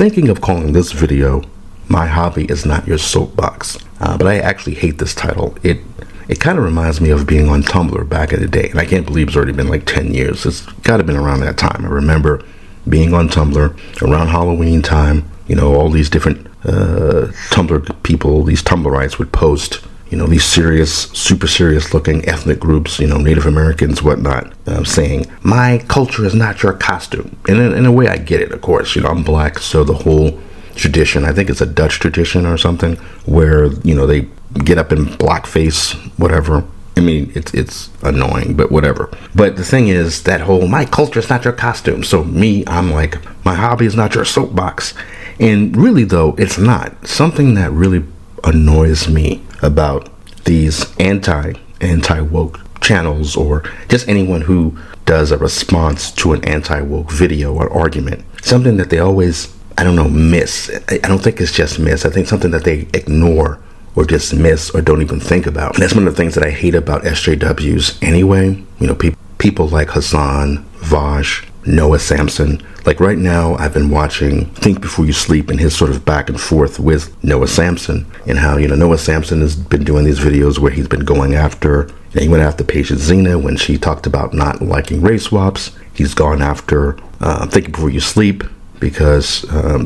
thinking of calling this video, My Hobby is Not Your Soapbox. But I actually hate this title. It kind of reminds me of being on Tumblr back in the day. And I can't believe it's already been like 10 years. It's got to have been around that time. I remember being on Tumblr around Halloween time. You know, all these different Tumblr people, these Tumblrites would post, you know, these serious, super serious looking ethnic groups, you know, Native Americans, whatnot, saying, my culture is not your costume. And in a way, I get it, of course. You know, I'm black, so the whole tradition, I think it's a Dutch tradition or something, where, you know, they get up in blackface, whatever. I mean, it's annoying, but whatever. But the thing is, that whole, my culture is not your costume. So me, I'm like, my hobby is not your soapbox. And really, though, it's not. Something that really annoys me about these anti-woke channels, or just anyone who does a response to an anti-woke video or argument, something that they always, I don't know, miss. I don't think it's just miss. I think something that they ignore or dismiss or don't even think about. And that's one of the things that I hate about SJWs anyway. You know, people like Hassan, Vash, Noah Samson. Like right now, I've been watching Think Before You Sleep and his sort of back and forth with Noah Samson, and how, you know, Noah Samson has been doing these videos where he's been going after, he went after Patience Zena when she talked about not liking race swaps. He's gone after Think Before You Sleep, because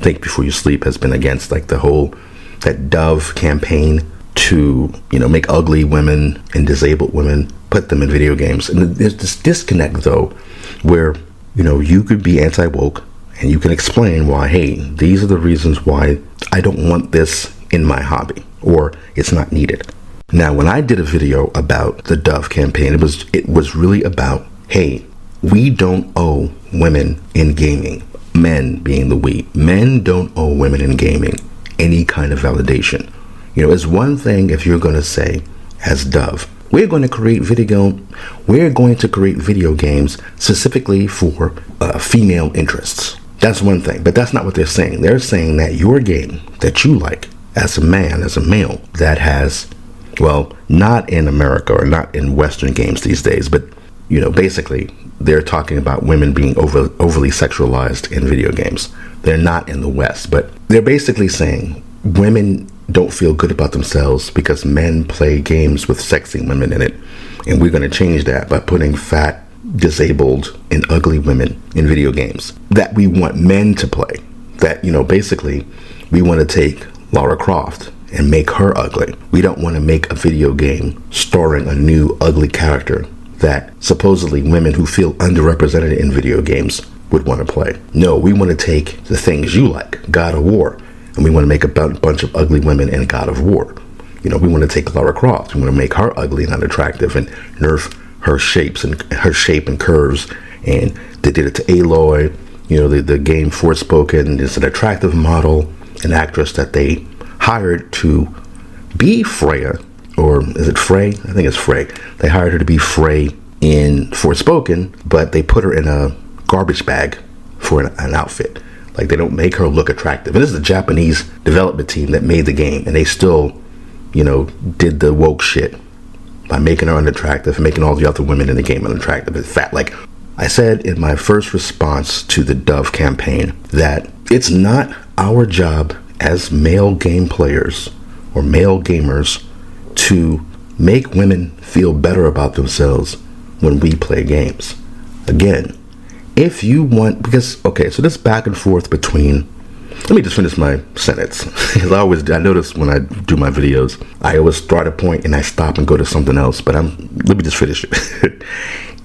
Think Before You Sleep has been against like the whole, that Dove campaign to, you know, make ugly women and disabled women, put them in video games. And there's this disconnect, though, where, you know, you could be anti-woke and you can explain why, hey, these are the reasons why I don't want this in my hobby, or it's not needed. Now, when I did a video about the Dove campaign, it was really about, hey, we don't owe women in gaming, men being the we, men don't owe women in gaming any kind of validation. You know, it's one thing if you're going to say, as Dove, we're going to create video games specifically for female interests. That's one thing, but that's not what they're saying. They're saying that your game that you like as a man, as a male, that has, well, not in America or not in Western games these days, but, you know, basically they're talking about women being overly sexualized in video games. They're not in the West, but they're basically saying women don't feel good about themselves because men play games with sexy women in it. And we're going to change that by putting fat, disabled, and ugly women in video games that we want men to play. That, you know, basically we want to take Lara Croft and make her ugly. We don't want to make a video game starring a new ugly character that supposedly women who feel underrepresented in video games would want to play. No, we want to take the things you like, God of War, and we want to make a bunch of ugly women in God of War. You know, we want to take Lara Croft, we want to make her ugly and unattractive and nerf her shapes and her shape and curves. And they did it to Aloy. You know, the game Forspoken is an attractive model, an actress that they hired to be Freya, or is it Frey? I think it's Frey. They hired her to be Frey in Forspoken, but they put her in a garbage bag for an outfit. Like, they don't make her look attractive. And this is a Japanese development team that made the game, and they still, you know, did the woke shit by making her unattractive and making all the other women in the game unattractive and fat. Like I said in my first response to the Dove campaign, that it's not our job as male game players or male gamers to make women feel better about themselves when we play games. Again, if you want, because, okay, so this back and forth between, let me just finish my sentence. Because I notice when I do my videos, I always start a point and I stop and go to something else, but let me just finish it.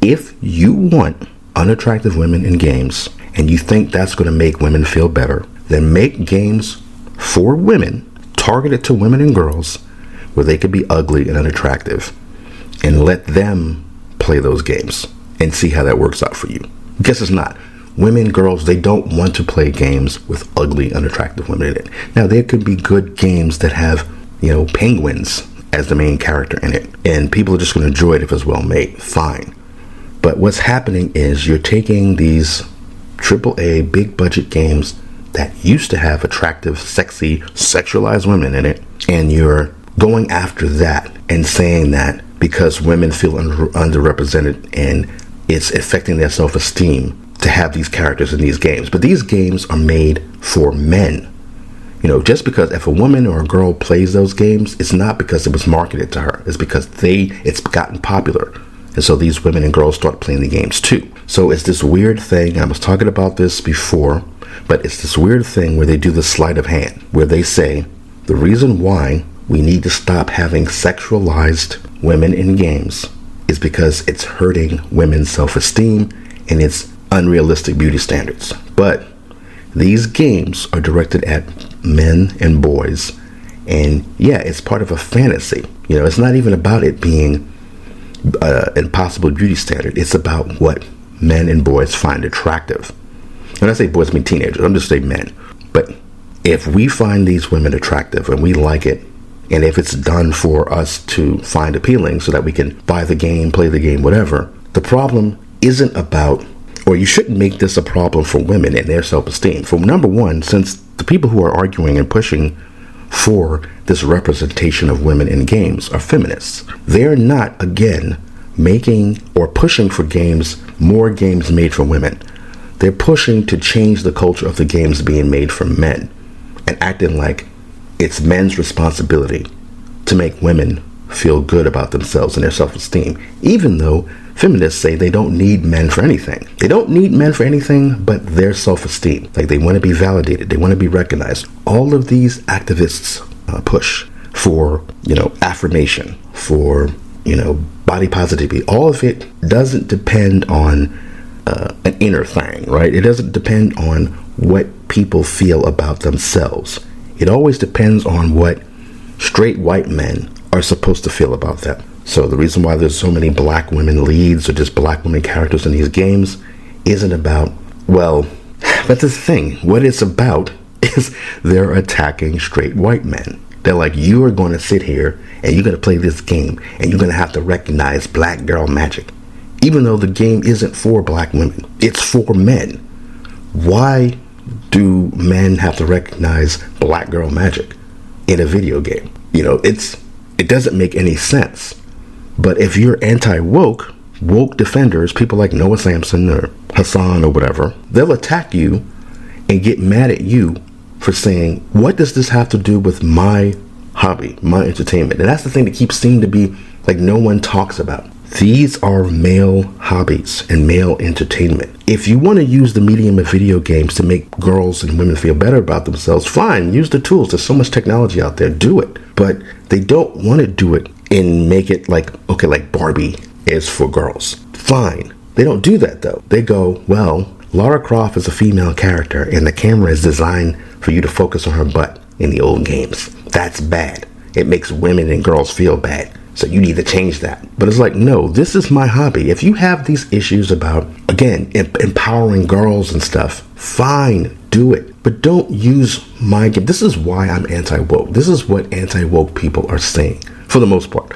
If you want unattractive women in games and you think that's going to make women feel better, then make games for women, targeted to women and girls, where they could be ugly and unattractive, and let them play those games and see how that works out for you. Guess it's not. Women, girls, they don't want to play games with ugly, unattractive women in it. Now, there could be good games that have, you know, penguins as the main character in it, and people are just going to enjoy it if it's well made. Fine. But what's happening is you're taking these AAA, big budget games that used to have attractive, sexy, sexualized women in it, and you're going after that and saying that because women feel underrepresented and it's affecting their self-esteem, to have these characters in these games. But these games are made for men. Just because if a woman or a girl plays those games, it's not because it was marketed to her. It's because it's gotten popular. And so these women and girls start playing the games too. So it's this weird thing. I was talking about this before, but it's this weird thing where they do the sleight of hand, where they say the reason why we need to stop having sexualized women in games is because it's hurting women's self-esteem and it's unrealistic beauty standards. But these games are directed at men and boys, and yeah, it's part of a fantasy. It's not even about it being an impossible beauty standard. It's about what men and boys find attractive. When I say boys, I mean teenagers. I'm just saying men. But if we find these women attractive and we like it, and if it's done for us to find appealing so that we can buy the game, play the game, whatever, the problem isn't about, or you shouldn't make this a problem for women and their self-esteem. For number one, since the people who are arguing and pushing for this representation of women in games are feminists, they're not, again, making or pushing for more games made for women. They're pushing to change the culture of the games being made for men and acting like it's men's responsibility to make women feel good about themselves and their self-esteem, even though feminists say they don't need men for anything. They don't need men for anything but their self-esteem. Like, they want to be validated. They want to be recognized. All of these activists push for, affirmation, for, body positivity. All of it doesn't depend on an inner thing, right? It doesn't depend on what people feel about themselves. It always depends on what straight white men are supposed to feel about them. So the reason why there's so many black women leads or just black women characters in these games isn't about, that's the thing. What it's about is they're attacking straight white men. They're like, you are going to sit here and you're going to play this game and you're going to have to recognize black girl magic. Even though the game isn't for black women, it's for men. Why do men have to recognize black girl magic in a video game? It doesn't make any sense. But if you're anti-woke, woke defenders, people like Noah Samson or Hassan or whatever, they'll attack you and get mad at you for saying, what does this have to do with my hobby, my entertainment? And that's the thing that keeps seeming to be like no one talks about. These are male hobbies and male entertainment. If you want to use the medium of video games to make girls and women feel better about themselves, fine, use the tools. There's so much technology out there, do it. But they don't want to do it and make it like Barbie is for girls. Fine. They don't do that though. They go, Lara Croft is a female character and the camera is designed for you to focus on her butt in the old games. That's bad. It makes women and girls feel bad. So you need to change that. But it's like, no, this is my hobby. If you have these issues about, again, empowering girls and stuff, fine, do it. But don't use my game. This is why I'm anti-woke. This is what anti-woke people are saying, for the most part.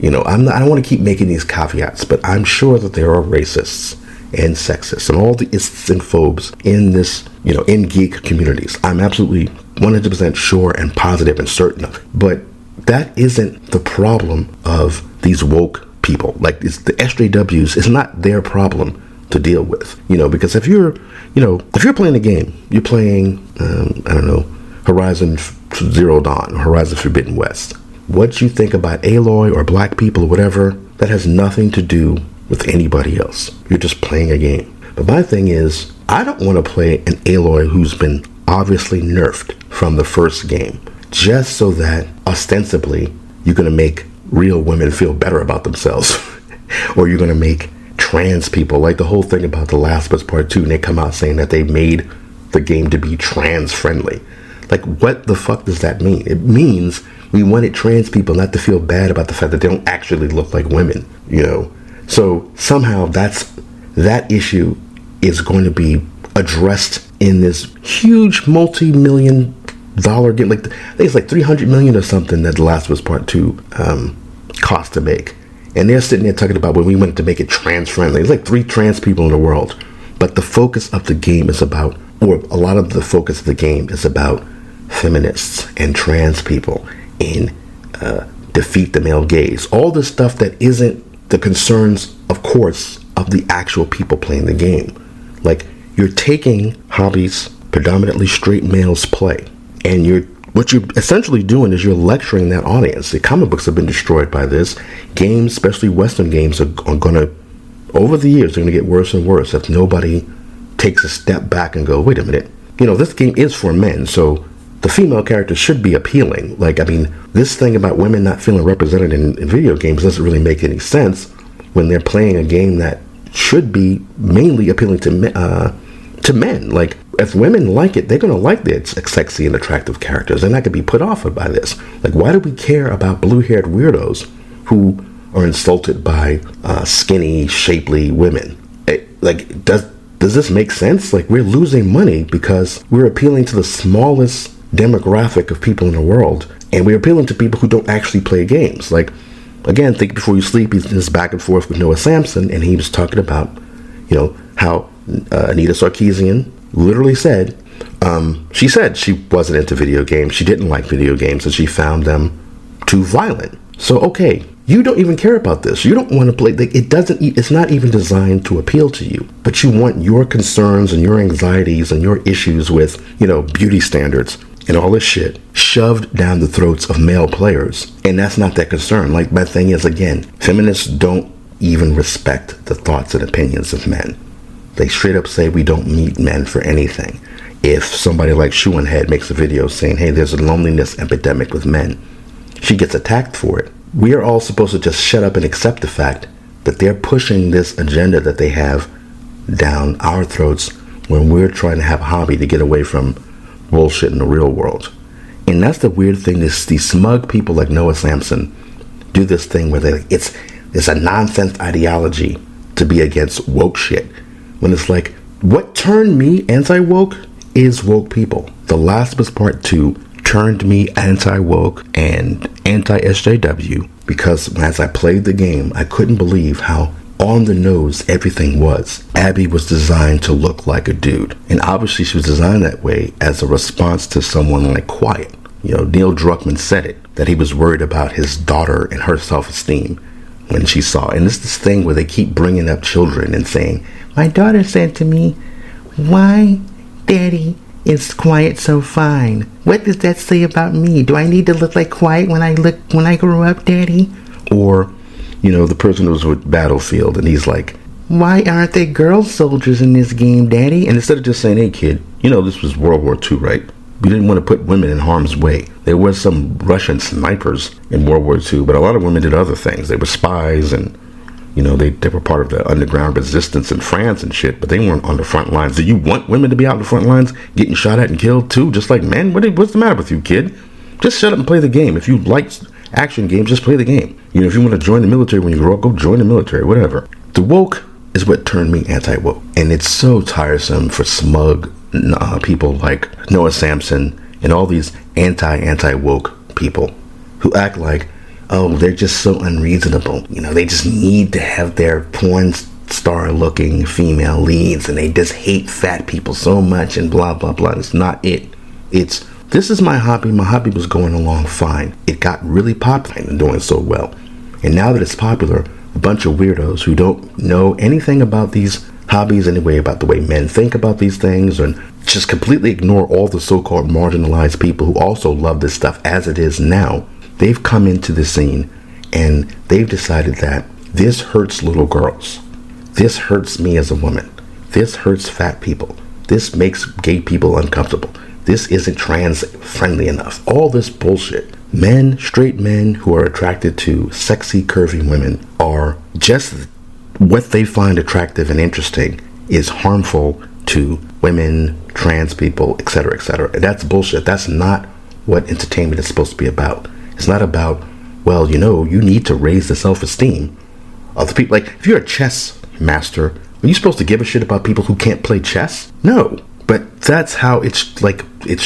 I don't want to keep making these caveats, but I'm sure that there are racists and sexists and all the ists and phobes in this, in geek communities. I'm absolutely 100% sure and positive and certain of it. But that isn't the problem of these woke people. Like, it's the SJWs. It's not their problem to deal with, because if you're playing a game, you're playing, Horizon Zero Dawn or Horizon Forbidden West. What you think about Aloy or black people or whatever, that has nothing to do with anybody else. You're just playing a game. But my thing is, I don't want to play an Aloy who's been obviously nerfed from the first game, just so that ostensibly you're going to make real women feel better about themselves. Or you're going to make trans people, like the whole thing about The Last of Us Part 2, and they come out saying that they made the game to be trans friendly. Like, what the fuck does that mean? It means we wanted trans people not to feel bad about the fact that they don't actually look like women, So somehow that issue is going to be addressed in this huge multi-million-dollar game. Like, I think it's like $300 million or something that The Last of Us Part 2 cost to make. And they're sitting there talking about when we wanted to make it trans friendly. There's like 3 trans people in the world. But the focus of the game is about, or a lot of the focus of the game is about feminists and trans people and defeat the male gaze. All the stuff that isn't the concerns, of course, of the actual people playing the game. Like, you're taking hobbies predominantly straight males play, and what you're essentially doing is you're lecturing that audience. The comic books have been destroyed by this. Games, especially Western games, are going to, over the years, they're going to get worse and worse if nobody takes a step back and go, wait a minute, this game is for men, so the female character should be appealing. This thing about women not feeling represented in video games doesn't really make any sense when they're playing a game that should be mainly appealing to men. Like, if women like it, they're going to like the sexy and attractive characters. They're not going to be put off by this. Like, why do we care about blue-haired weirdos who are insulted by skinny, shapely women? Does this make sense? Like, we're losing money because we're appealing to the smallest demographic of people in the world, and we're appealing to people who don't actually play games. Like, again, Think Before You Sleep, he's this back and forth with Noah Sampson, and he was talking about, how Anita Sarkeesian literally said, she said she wasn't into video games, she didn't like video games, and she found them too violent. So, okay, you don't even care about this. You don't want to play. It's not even designed to appeal to you. But you want your concerns and your anxieties and your issues with, beauty standards and all this shit shoved down the throats of male players. And that's not their concern. Like, my thing is, again, feminists don't even respect the thoughts and opinions of men. They straight up say we don't meet men for anything. If somebody like Shoeinghead makes a video saying, hey, there's a loneliness epidemic with men, she gets attacked for it. We are all supposed to just shut up and accept the fact that they're pushing this agenda that they have down our throats when we're trying to have a hobby to get away from bullshit in the real world. And that's the weird thing. These smug people like Noah Sampson do this thing where it's a nonsense ideology to be against woke shit. When it's like, what turned me anti-woke is woke people. The Last of Us Part 2 turned me anti-woke and anti-SJW because as I played the game, I couldn't believe how on the nose everything was. Abby was designed to look like a dude, and obviously she was designed that way as a response to someone like Quiet. Neil Druckmann said it, that he was worried about his daughter and her self-esteem when she saw it. And it's this thing where they keep bringing up children and saying, my daughter said to me, why, Daddy, is Quiet so fine? What does that say about me? Do I need to look like Quiet when I grow up, Daddy? Or, the person who was with Battlefield, and he's like, why aren't there girl soldiers in this game, Daddy? And instead of just saying, hey, kid, this was World War II, right? We didn't want to put women in harm's way. There were some Russian snipers in World War II, but a lot of women did other things. They were spies, and they were part of the underground resistance in France and shit, but they weren't on the front lines. Do you want women to be out on the front lines getting shot at and killed too, just like men? What's the matter with you, kid? Just shut up and play the game. If you like action games, just play the game. If you want to join the military when you grow up, go join the military, whatever. The woke is what turned me anti-woke. And it's so tiresome for smug people like Noah Sampson and all these anti-woke people who act like, oh, they're just so unreasonable. They just need to have their porn star looking female leads, and they just hate fat people so much and blah, blah, blah. It's not it. This is my hobby. My hobby was going along fine. It got really popular and doing so well. And now that it's popular, a bunch of weirdos who don't know anything about these hobbies anyway, about the way men think about these things, and just completely ignore all the so-called marginalized people who also love this stuff as it is now. They've come into the scene and they've decided that this hurts little girls. This hurts me as a woman. This hurts fat people. This makes gay people uncomfortable. This isn't trans friendly enough. All this bullshit. Men, straight men who are attracted to sexy, curvy women are just what they find attractive and interesting is harmful to women, trans people, etc., etc. And that's bullshit. That's not what entertainment is supposed to be about. It's not about, well, you need to raise the self-esteem of the people. Like, if you're a chess master, are you supposed to give a shit about people who can't play chess? No. But that's how it's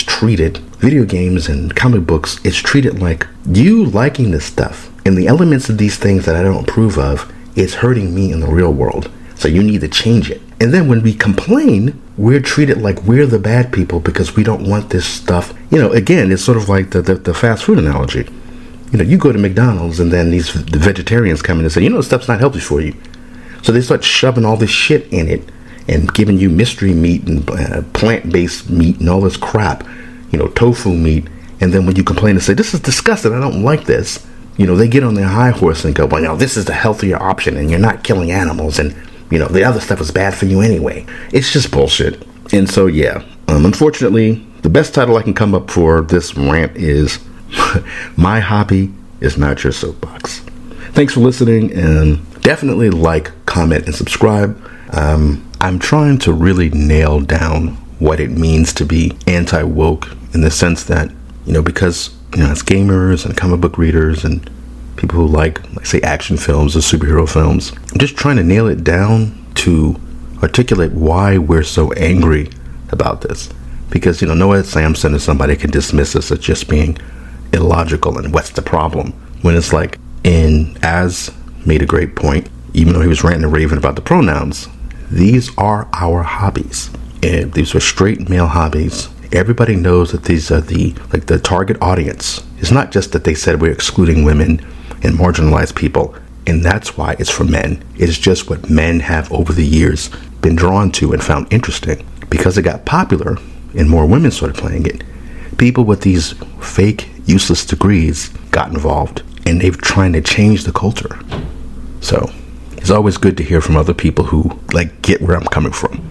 treated. Video games and comic books, it's treated like you liking this stuff. And the elements of these things that I don't approve of is hurting me in the real world. So you need to change it. And then when we complain, we're treated like we're the bad people because we don't want this stuff. Again, it's sort of like the fast food analogy. You go to McDonald's and then the vegetarians come in and say, this stuff's not healthy for you. So they start shoving all this shit in it. and giving you mystery meat and plant-based meat and all this crap, tofu meat. And then when you complain and say, this is disgusting, I don't like this, they get on their high horse and go, well, this is the healthier option and you're not killing animals and, the other stuff is bad for you anyway. It's just bullshit. And so, yeah, unfortunately, the best title I can come up for this rant is My Hobby is Not Your Soapbox. Thanks for listening, and definitely like, comment, and subscribe. I'm trying to really nail down what it means to be anti-woke in the sense that, because, as gamers and comic book readers and people who like, say, action films or superhero films, I'm just trying to nail it down to articulate why we're so angry about this. Because, Noah Samson or somebody can dismiss us as just being illogical and what's the problem? When it's like, and Az made a great point, even though he was ranting and raving about the pronouns, these are our hobbies. And these are straight male hobbies. Everybody knows that these are the target audience. It's not just that they said we're excluding women and marginalized people, and that's why it's for men. It's just what men have over the years been drawn to and found interesting. Because it got popular and more women started playing it, people with these fake, useless degrees got involved, and they've trying to change the culture. So it's always good to hear from other people who get where I'm coming from.